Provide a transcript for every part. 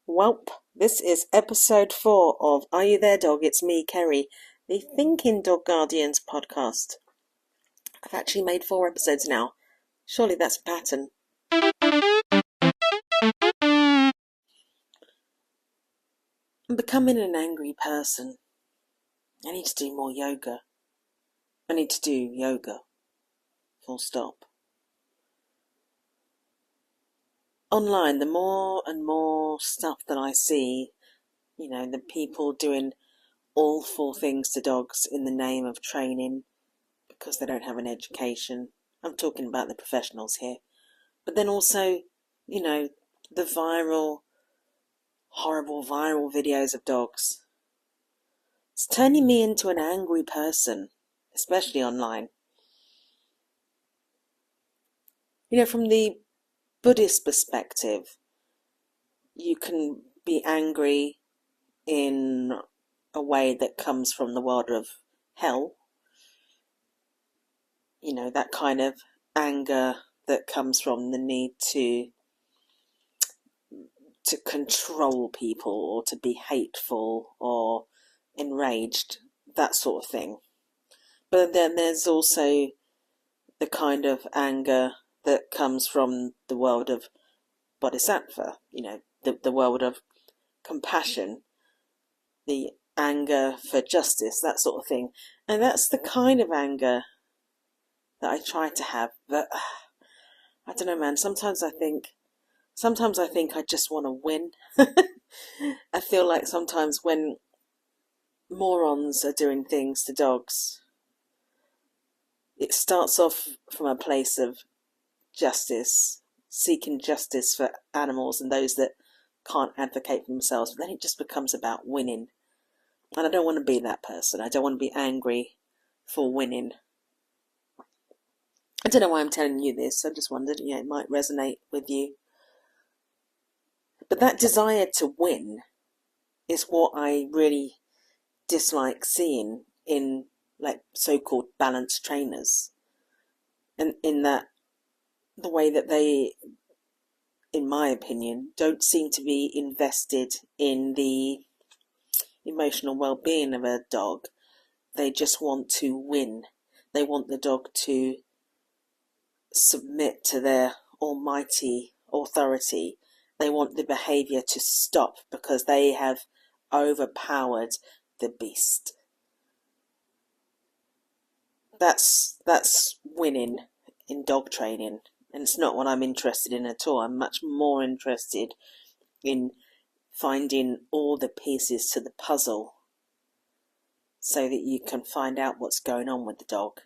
Welp, this is episode 4 of Are You There, Dog? It's me, Kerry, the Thinking Dog Guardians podcast. I've actually made 4 episodes now. Surely that's a pattern. I'm becoming an angry person. I need to do more yoga. I need to do yoga. Full stop. Online, the more and more stuff that I see, the people doing awful things to dogs in the name of training because they don't have an education. I'm talking about the professionals here. But then also, the horrible viral videos of dogs. It's turning me into an angry person, especially online. From the Buddhist perspective, you can be angry in a way that comes from the world of hell. That kind of anger that comes from the need to control people or to be hateful or enraged, that sort of thing. But then there's also the kind of anger that comes from the world of bodhisattva, the world of compassion, the anger for justice, that sort of thing. And that's the kind of anger that I try to have. But I don't know, man, sometimes I think I just want to win. I feel like sometimes when morons are doing things to dogs, it starts off from a place of justice, seeking justice for animals and those that can't advocate for themselves, but then it just becomes about winning. And I don't want to be that person. I don't want to be angry for winning. I don't know why I'm telling you this. I just wondered, it might resonate with you. But that desire to win is what I really dislike seeing in so-called balanced trainers. And in that the way that they, in my opinion, don't seem to be invested in the emotional well-being of a dog. They just want to win. They want the dog to submit to their almighty authority. They want the behaviour to stop because they have overpowered the beast. That's winning in dog training, and it's not what I'm interested in at all. I'm much more interested in finding all the pieces to the puzzle so that you can find out what's going on with the dog.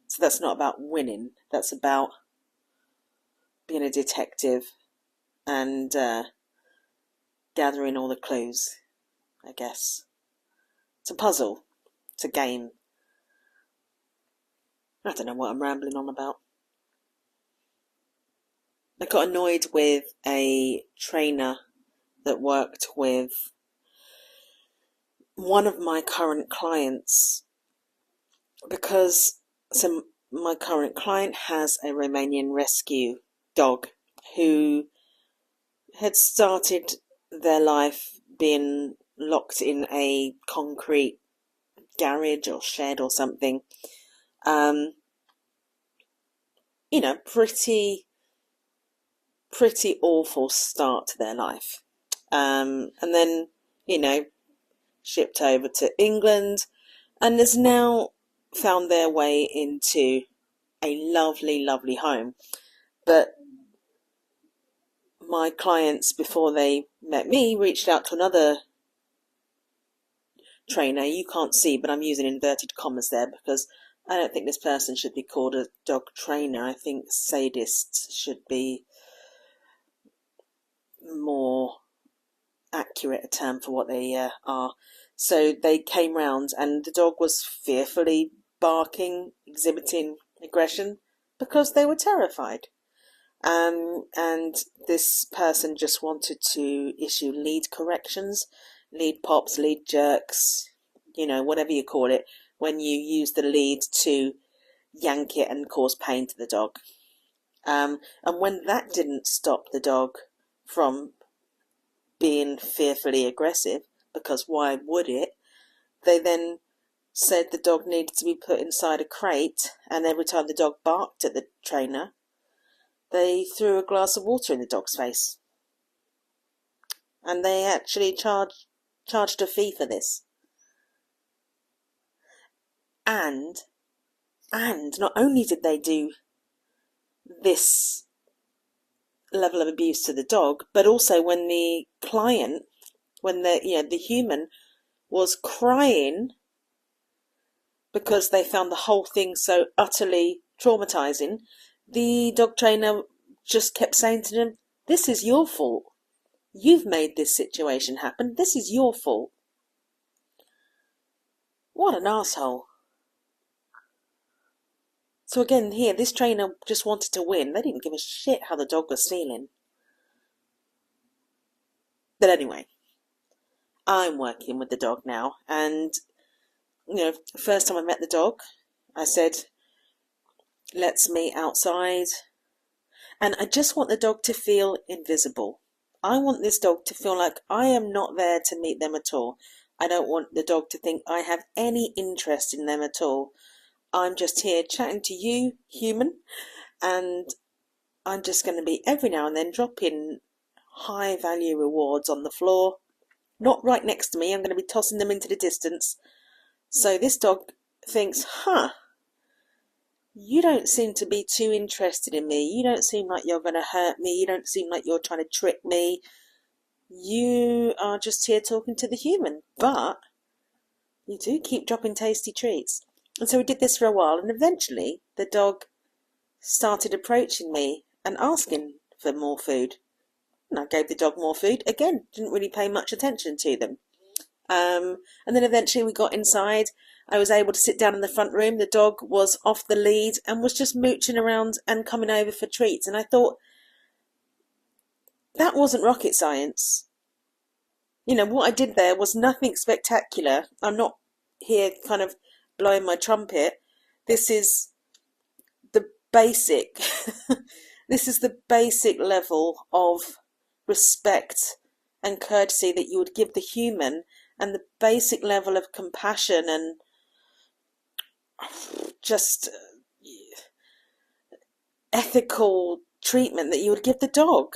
So that's not about winning. That's about being a detective and gathering all the clues, I guess. It's a puzzle. It's a game. I don't know what I'm rambling on about. I got annoyed with a trainer that worked with one of my current clients because my current client has a Romanian rescue dog who had started their life being locked in a concrete garage or shed or something. Pretty awful start to their life. And then, shipped over to England and has now found their way into a lovely, lovely home. But my clients, before they met me, reached out to another trainer. You can't see, but I'm using inverted commas there because I don't think this person should be called a dog trainer. I think sadists should be more accurate a term for what they are. So they came round and the dog was fearfully barking, exhibiting aggression because they were terrified. And this person just wanted to issue lead corrections, lead pops, lead jerks, whatever you call it, when you use the lead to yank it and cause pain to the dog. And when that didn't stop the dog from being fearfully aggressive, because why would it? They then said the dog needed to be put inside a crate, and every time the dog barked at the trainer, they threw a glass of water in the dog's face. And they actually charged a fee for this. And not only did they do this level of abuse to the dog, but also when the client, when the human was crying because they found the whole thing so utterly traumatizing, the dog trainer just kept saying to them, "This is your fault. You've made this situation happen. This is your fault." What an asshole. So again, here, this trainer just wanted to win. They didn't give a shit how the dog was feeling. But anyway, I'm working with the dog now. And, first time I met the dog, I said, "Let's meet outside." And I just want the dog to feel invisible. I want this dog to feel like I am not there to meet them at all. I don't want the dog to think I have any interest in them at all. I'm just here chatting to you, human, and I'm just going to be every now and then dropping high value rewards on the floor, not right next to me. I'm going to be tossing them into the distance. So this dog thinks, you don't seem to be too interested in me. You don't seem like you're going to hurt me. You don't seem like you're trying to trick me. You are just here talking to the human, but you do keep dropping tasty treats. And so we did this for a while, and eventually the dog started approaching me and asking for more food. And I gave the dog more food. Again, didn't really pay much attention to them. And then eventually we got inside. I was able to sit down in the front room. The dog was off the lead and was just mooching around and coming over for treats. And I thought, that wasn't rocket science. What I did there was nothing spectacular. I'm not here kind of blowing my trumpet. This is the basic this is the basic level of respect and courtesy that you would give the human, and the basic level of compassion and just ethical treatment that you would give the dog.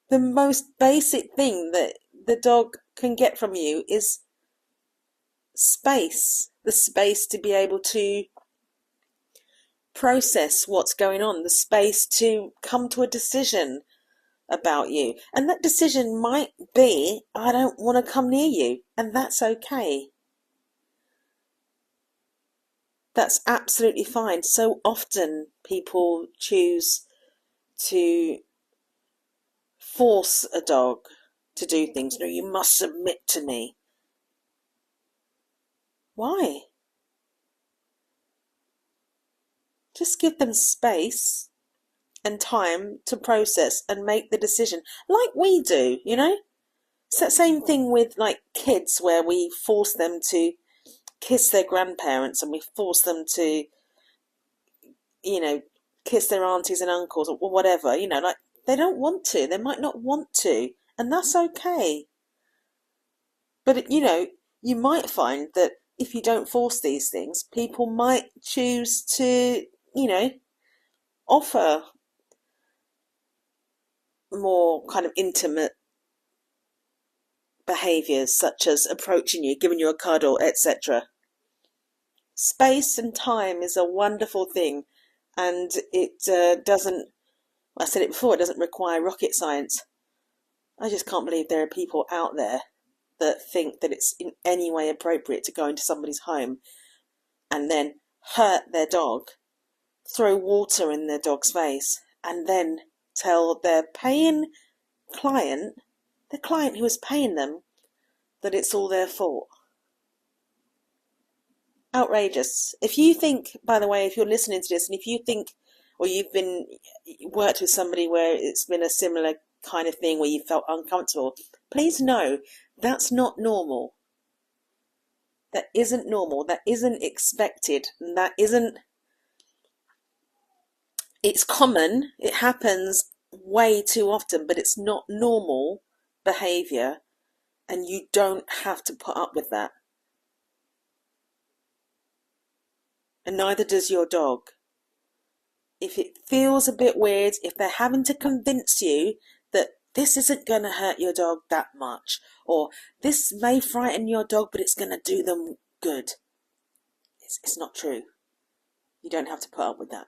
The most basic thing that the dog can get from you is space, the space to be able to process what's going on, the space to come to a decision about you. And that decision might be, I don't want to come near you, and that's okay. That's absolutely fine. So often people choose to force a dog to do things. No, you must submit to me. Why? Just give them space and time to process and make the decision, like we do, It's that same thing with kids, where we force them to kiss their grandparents, and we force them to, kiss their aunties and uncles or whatever, they don't want to, they might not want to, and that's okay. But, you might find that if you don't force these things, people might choose to, offer more kind of intimate behaviours, such as approaching you, giving you a cuddle, etc. Space and time is a wonderful thing, and it doesn't, I said it before, it doesn't require rocket science. I just can't believe there are people out there that think that it's in any way appropriate to go into somebody's home and then hurt their dog, throw water in their dog's face, and then tell their paying client, the client who is paying them, that it's all their fault. Outrageous. If you think, by the way, if you're listening to this, and if you think, or you've been worked with somebody where it's been a similar kind of thing where you felt uncomfortable, please know that's not normal. That isn't normal. That isn't expected. That isn't, it's common. It happens way too often, but it's not normal behavior, and you don't have to put up with that. And neither does your dog. If it feels a bit weird, if they're having to convince you that this isn't going to hurt your dog that much, or this may frighten your dog, but it's going to do them good, it's not true. You don't have to put up with that.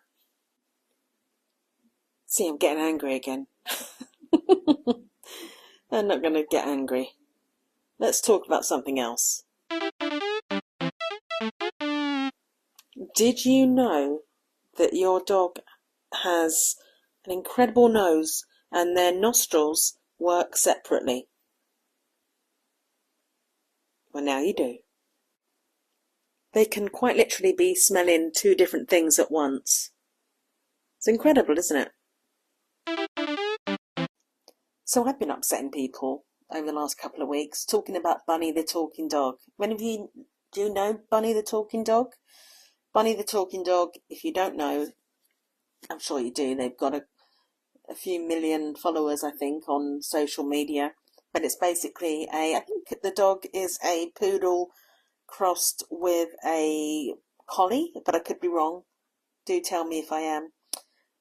See, I'm getting angry again. I'm not going to get angry. Let's talk about something else. Did you know that your dog has an incredible nose and their nostrils work separately? Well, now you do. They can quite literally be smelling two different things at once. It's incredible, isn't it? So I've been upsetting people over the last couple of weeks talking about Bunny the talking dog. Do you know Bunny the talking dog? Bunny the talking dog, if you don't know, I'm sure you do. They've got a few million followers, I think, on social media. But it's basically I think the dog is a poodle crossed with a collie, but I could be wrong. Do tell me if I am.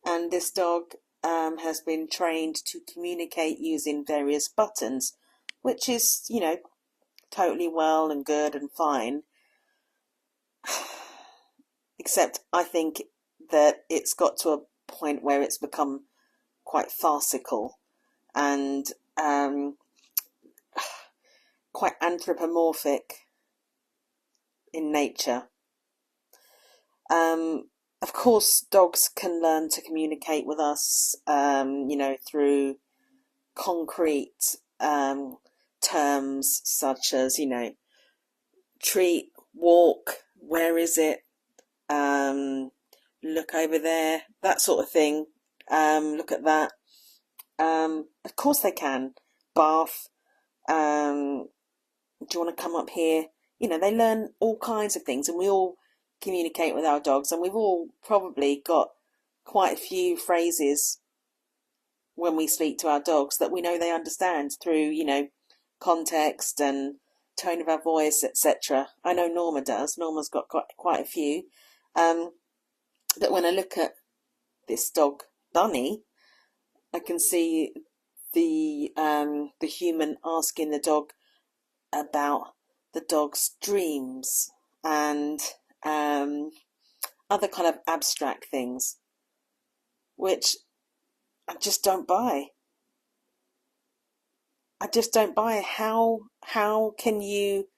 And this dog has been trained to communicate using various buttons, which is, totally well and good and fine. Except I think that it's got to a point where it's become quite farcical and quite anthropomorphic in nature. Of course, dogs can learn to communicate with us, through concrete terms such as, treat, walk, where is it, look over there, that sort of thing, look at that. Of course they can. Bath, do you want to come up here? They learn all kinds of things, and we all communicate with our dogs, and we've all probably got quite a few phrases when we speak to our dogs that we know they understand through, context and tone of our voice, etc. I know Norma does. Norma's got quite a few. But when I look at this dog, Bunny, I can see the human asking the dog about the dog's dreams and other kind of abstract things, which I just don't buy. I just don't buy. How can you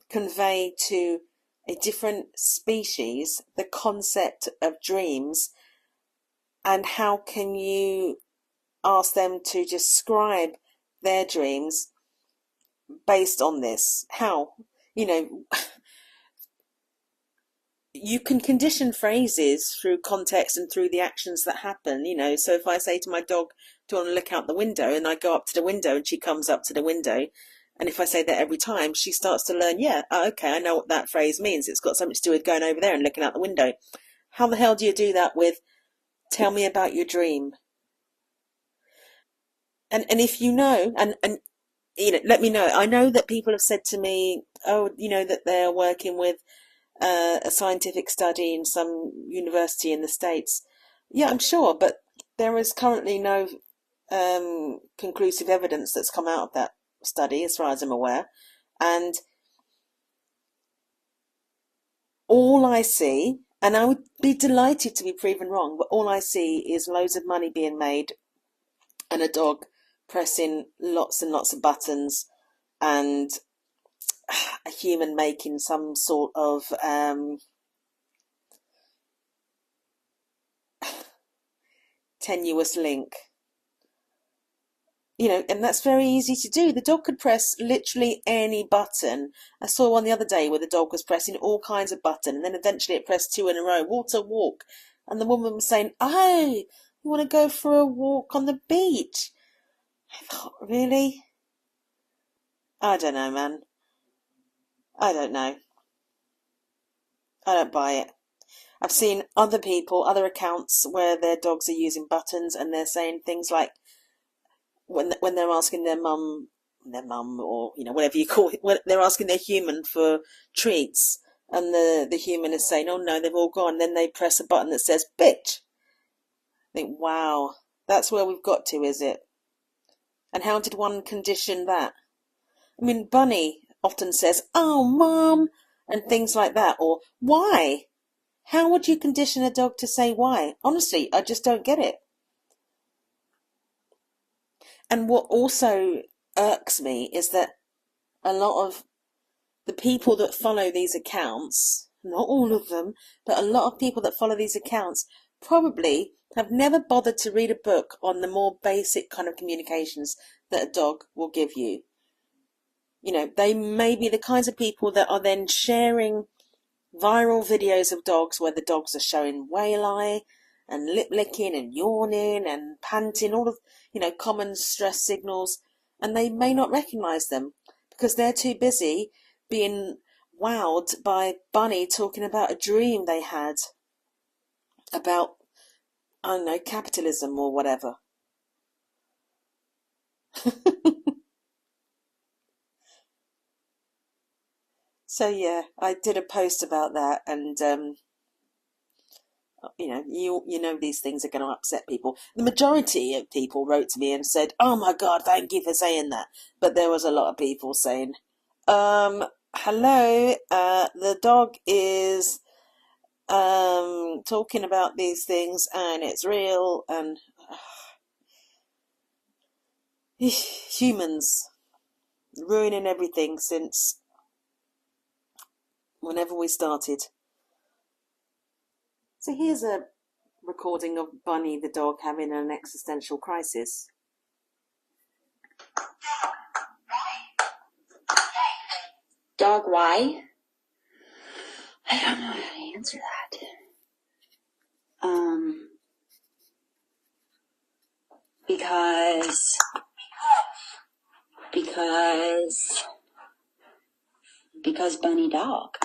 convey to a different species the concept of dreams, and how can you ask them to describe their dreams based on this? How? You can condition phrases through context and through the actions that happen, So if I say to my dog, do you want to look out the window? And I go up to the window and she comes up to the window. And if I say that every time, she starts to learn, okay, I know what that phrase means. It's got something to do with going over there and looking out the window. How the hell do you do that with, tell me about your dream? And if you know, and let me know. I know that people have said to me, that they're working with a scientific study in some university in the States. Yeah, I'm sure, but there is currently no conclusive evidence that's come out of that study, as far as I'm aware. And all I see, and I would be delighted to be proven wrong, but all I see is loads of money being made and a dog pressing lots and lots of buttons, and a human making some sort of tenuous link. And that's very easy to do. The dog could press literally any button. I saw one the other day where the dog was pressing all kinds of buttons, and then eventually it pressed two in a row. Water, walk. And the woman was saying, "Oh, you want to go for a walk on the beach?" I thought, really? I don't know, man. I don't know. I don't buy it. I've seen other people, other accounts where their dogs are using buttons and they're saying things like when they're asking their mum, or whatever you call it, when they're asking their human for treats, and the human is saying, "Oh no, they've all gone." Then they press a button that says "bitch." I think, wow, that's where we've got to, is it? And how did one condition that? I mean, Bunny often says, "Oh, mom," and things like that, or "why." How would you condition a dog to say why? Honestly, I just don't get it. And what also irks me is that a lot of the people that follow these accounts, not all of them, but a lot of people that follow these accounts probably have never bothered to read a book on the more basic kind of communications that a dog will give you. They may be the kinds of people that are then sharing viral videos of dogs where the dogs are showing whale eye and lip licking and yawning and panting, all of, common stress signals, and they may not recognize them because they're too busy being wowed by Bunny talking about a dream they had about, I don't know, capitalism or whatever. So yeah, I did a post about that, and these things are going to upset people. The majority of people wrote to me and said, "Oh my God, thank you for saying that." But there was a lot of people saying, "Hello, the dog is talking about these things and it's real," and humans ruining everything since whenever we started. So here's a recording of Bunny the dog having an existential crisis. Dog, why? I don't know how to answer that. Because Bunny dog.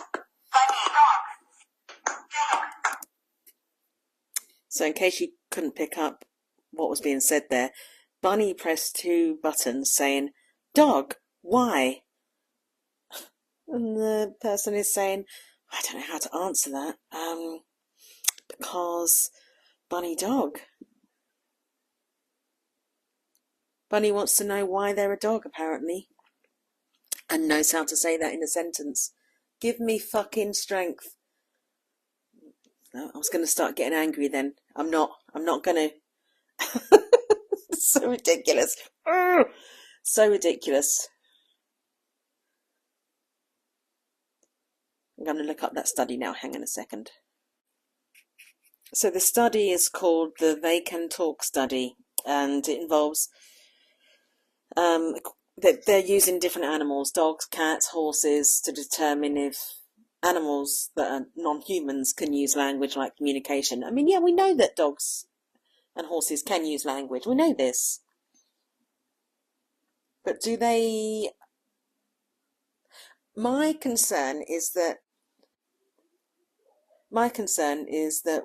So in case you couldn't pick up what was being said there, Bunny pressed 2 buttons saying, "Dog, why?" And the person is saying, "I don't know how to answer that. Because Bunny dog." Bunny wants to know why they're a dog, apparently, and knows how to say that in a sentence. Give me fucking strength. No, I was going to start getting angry then. I'm not going to. It's so ridiculous. So ridiculous. I'm going to look up that study now. Hang on a second. So the study is called the They Can Talk study, and it involves that they're using different animals, dogs, cats, horses, to determine if animals that are non-humans can use language like communication. I mean, yeah, we know that dogs and horses can use language. We know this. But do they... My concern is that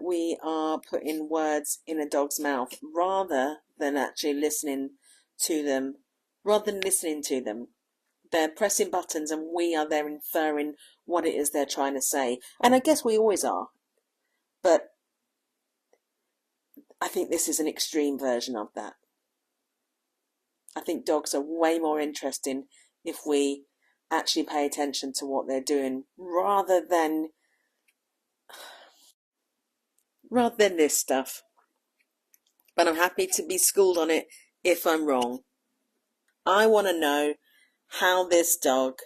we are putting words in a dog's mouth rather than actually listening to them. They're pressing buttons and we are there inferring what it is they're trying to say. And I guess we always are. But I think this is an extreme version of that. I think dogs are way more interesting if we actually pay attention to what they're doing rather than this stuff. But I'm happy to be schooled on it if I'm wrong. I want to know how this dog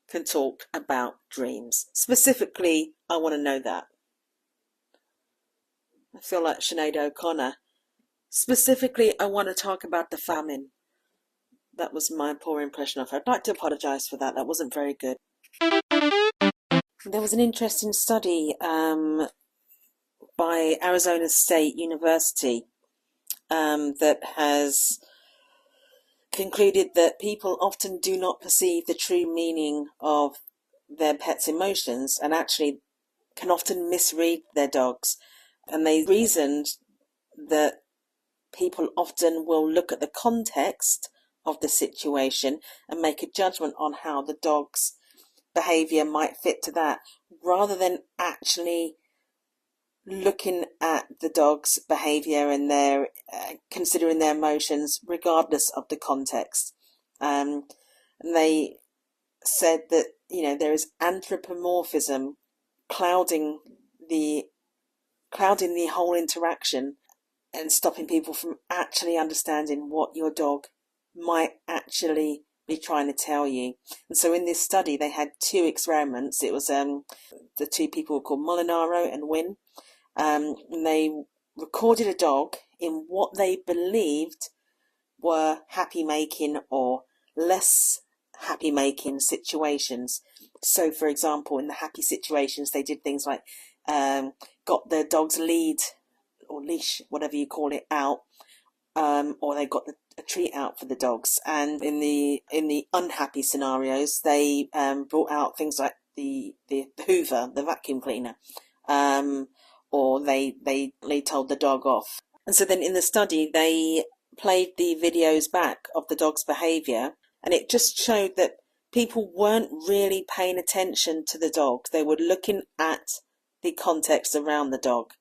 can talk about dreams. Specifically, I want to know that. I feel like Sinead O'Connor. Specifically, I want to talk about the famine. That was my poor impression of her. I'd like to apologise for that. That wasn't very good. There was an interesting study by Arizona State University that has concluded that people often do not perceive the true meaning of their pets' emotions, and actually can often misread their dogs. And they reasoned that people often will look at the context of the situation and make a judgment on how the dog's behaviour might fit to that, rather than actually looking at the dog's behaviour and their considering their emotions regardless of the context. And they said that there is anthropomorphism clouding the whole interaction and stopping people from actually understanding what your dog might actually be trying to tell you. And so in this study, they had 2 experiments. It was the 2 people were called Molinaro and Wynne. And they recorded a dog in what they believed were happy-making or less happy-making situations. So, for example, in the happy situations, they did things like got the dog's lead or leash, whatever you call it, out, or they got a treat out for the dogs. And in the unhappy scenarios, they brought out things like the Hoover, the vacuum cleaner, or they told the dog off. And so then in the study, they played the videos back of the dog's behaviour, and it just showed that people weren't really paying attention to the dog. They were looking at the context around the dog.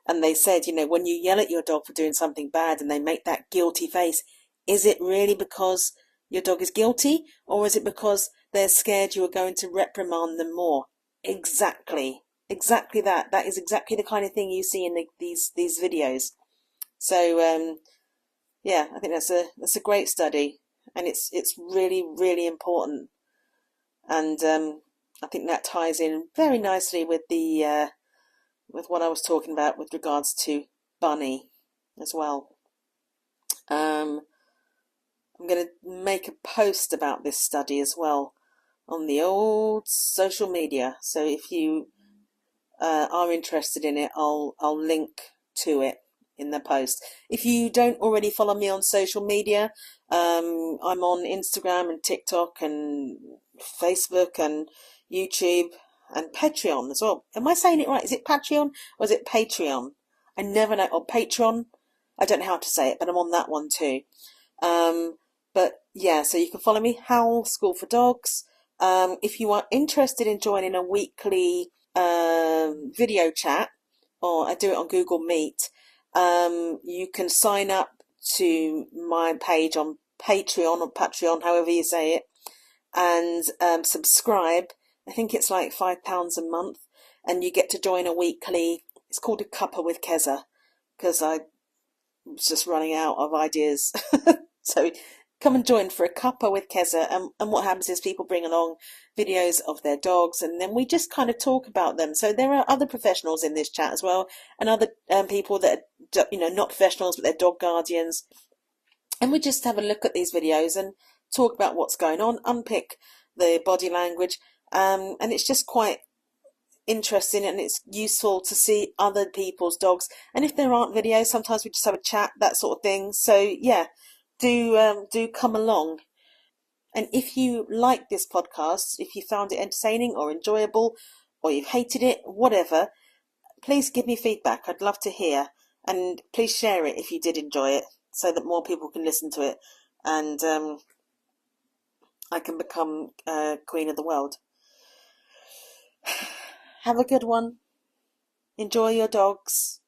And they said, when you yell at your dog for doing something bad and they make that guilty face, is it really because your dog is guilty, or is it because they're scared you are going to reprimand them more? Exactly that. That is exactly the kind of thing you see in these videos. So yeah, I think that's a great study, and it's really, really important. And I think that ties in very nicely with the with what I was talking about with regards to Bunny as well. I'm going to make a post about this study as well on the old social media. So if you are interested in it, I'll link to it in the post. If you don't already follow me on social media, I'm on Instagram and TikTok and Facebook and YouTube and Patreon as well. Am I saying it right? Is it Patreon or is it Patreon? I never know. Or Patreon. I don't know how to say it, but I'm on that one too. But yeah, so you can follow me, Howl School for Dogs. If you are interested in joining a weekly video chat, or I do it on Google Meet, you can sign up to my page on Patreon or Patreon, however you say it, and subscribe. I think it's like £5 a month, and you get to join a weekly. It's called a cuppa with Keza, because I was just running out of ideas. So come and join for a cuppa with Keza, and what happens is people bring along videos of their dogs, and then we just kind of talk about them. So there are other professionals in this chat as well, and other people that are not professionals, but they're dog guardians, and we just have a look at these videos and talk about what's going on, unpick the body language, and it's just quite interesting, and it's useful to see other people's dogs. And if there aren't videos, sometimes we just have a chat, that sort of thing. So yeah, do come along. And if you like this podcast, if you found it entertaining or enjoyable, or you've hated it, whatever, please give me feedback. I'd love to hear, and please share it if you did enjoy it, so that more people can listen to it, and I can become queen of the world. Have a good one. Enjoy your dogs.